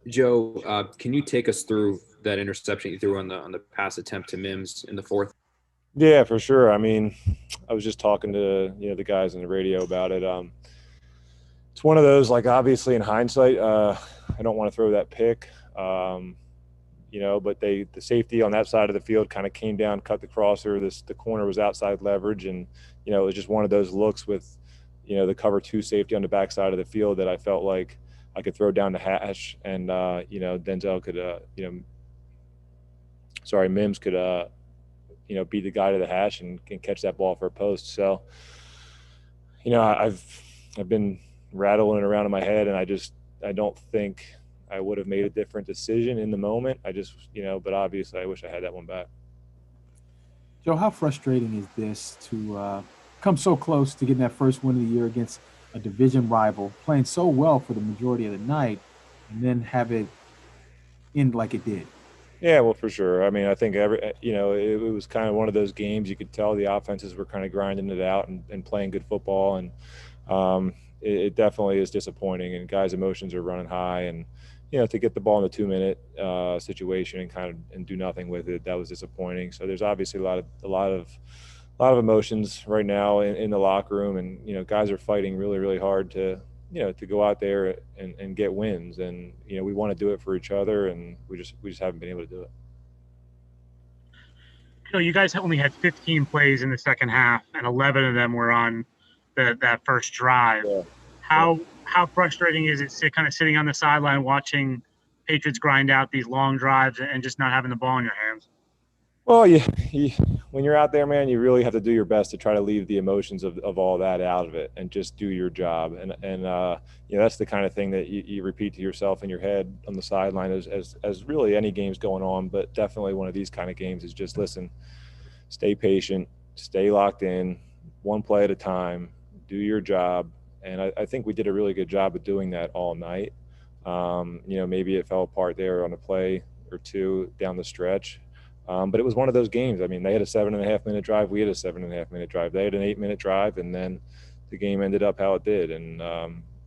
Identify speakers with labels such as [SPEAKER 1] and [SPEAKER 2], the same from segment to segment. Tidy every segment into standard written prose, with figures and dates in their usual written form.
[SPEAKER 1] Joe, can you take us through that interception you threw on the pass attempt to Mims in the fourth?
[SPEAKER 2] Yeah, for sure. I mean, I was just talking to the guys on the radio about it. It's one of those, like, obviously in hindsight, I don't want to throw that pick. Um, but the safety on that side of the field kind of came down, cut the crosser. The corner was outside leverage, and it was just one of those looks with the cover two safety on the backside of the field that I felt like I could throw down the hash, and Denzel could sorry, Mims could be the guy to the hash and catch that ball for a post. So I've been rattling it around in my head, and I don't think I would have made a different decision in the moment. But obviously I wish I had that one back.
[SPEAKER 3] Joe, how frustrating is this to come so close to getting that first win of the year against a division rival, playing so well for the majority of the night, and then have it end like it did?
[SPEAKER 2] Yeah, well, for sure. I mean, I think it was kind of one of those games you could tell the offenses were kind of grinding it out and playing good football, and it definitely is disappointing. And guys' emotions are running high, and to get the ball in a 2 minute situation and and do nothing with it, that was disappointing. So there's obviously a lot of emotions right now in the locker room, and guys are fighting really, really hard to go out there and get wins, and we want to do it for each other, and we just haven't been able to do it.
[SPEAKER 4] You guys only had 15 plays in the second half, and 11 of them were on that first drive.
[SPEAKER 2] Yeah.
[SPEAKER 4] How frustrating is it kind of sitting on the sideline watching Patriots grind out these long drives and just not having the ball in your hands?
[SPEAKER 2] Well, when you're out there, man, you really have to do your best to try to leave the emotions of all that out of it and just do your job. And that's the kind of thing that you repeat to yourself in your head on the sideline as really any game's going on, but definitely one of these kind of games is just listen, stay patient, stay locked in, one play at a time, do your job. And I think we did a really good job of doing that all night. Maybe it fell apart there on a play or two down the stretch. But it was one of those games. I mean, they had a 7.5 minute drive. We had a 7.5 minute drive. They had an 8 minute drive, and then the game ended up how it did. And,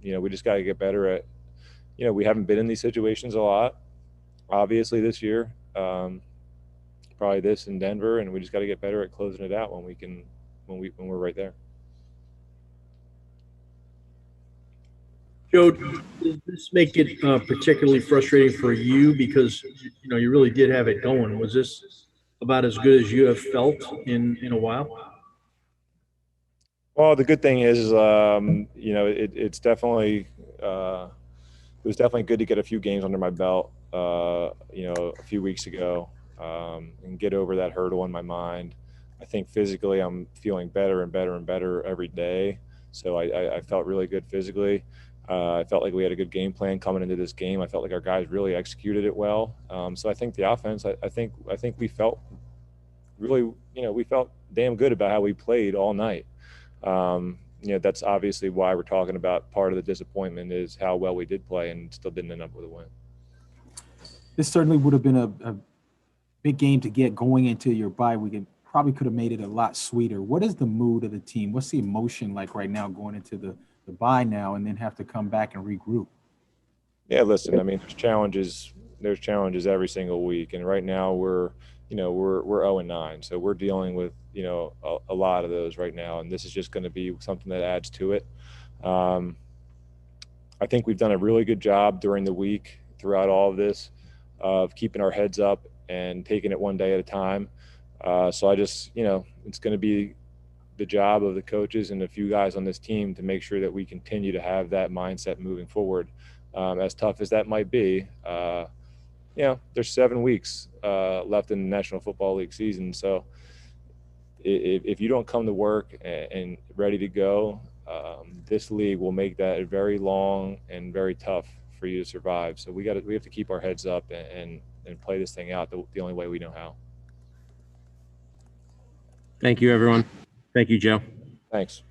[SPEAKER 2] we just got to get better at, we haven't been in these situations a lot, obviously, this year. Probably this in Denver, and we just got to get better at closing it out when we're right there.
[SPEAKER 5] Joe, does this make it particularly frustrating for you because you really did have it going? Was this about as good as you have felt in a while?
[SPEAKER 2] Well, the good thing is, it's definitely it was definitely good to get a few games under my belt, a few weeks ago, and get over that hurdle in my mind. I think physically I'm feeling better and better and better every day. So I felt really good physically. I felt like we had a good game plan coming into this game. I felt like our guys really executed it well. So I think the offense, I think we felt really, we felt damn good about how we played all night. That's obviously why we're talking about part of the disappointment is how well we did play and still didn't end up with a win.
[SPEAKER 3] This certainly would have been a big game to get going into your bye week. It probably could have made it a lot sweeter. What is the mood of the team? What's the emotion like right now going into the bye now and then have to come back and regroup?
[SPEAKER 2] Yeah, listen, I mean, there's challenges every single week. And right now we're 0-9. So we're dealing with, a lot of those right now. And this is just going to be something that adds to it. I think we've done a really good job during the week throughout all of this of keeping our heads up and taking it one day at a time. So I just, it's going to be the job of the coaches and a few guys on this team to make sure that we continue to have that mindset moving forward. As tough as that might be, there's 7 weeks left in the National Football League season. So if you don't come to work and ready to go, this league will make that very long and very tough for you to survive. So we have to keep our heads up and play this thing out the only way we know how.
[SPEAKER 6] Thank you, everyone. Thank you, Joe.
[SPEAKER 2] Thanks.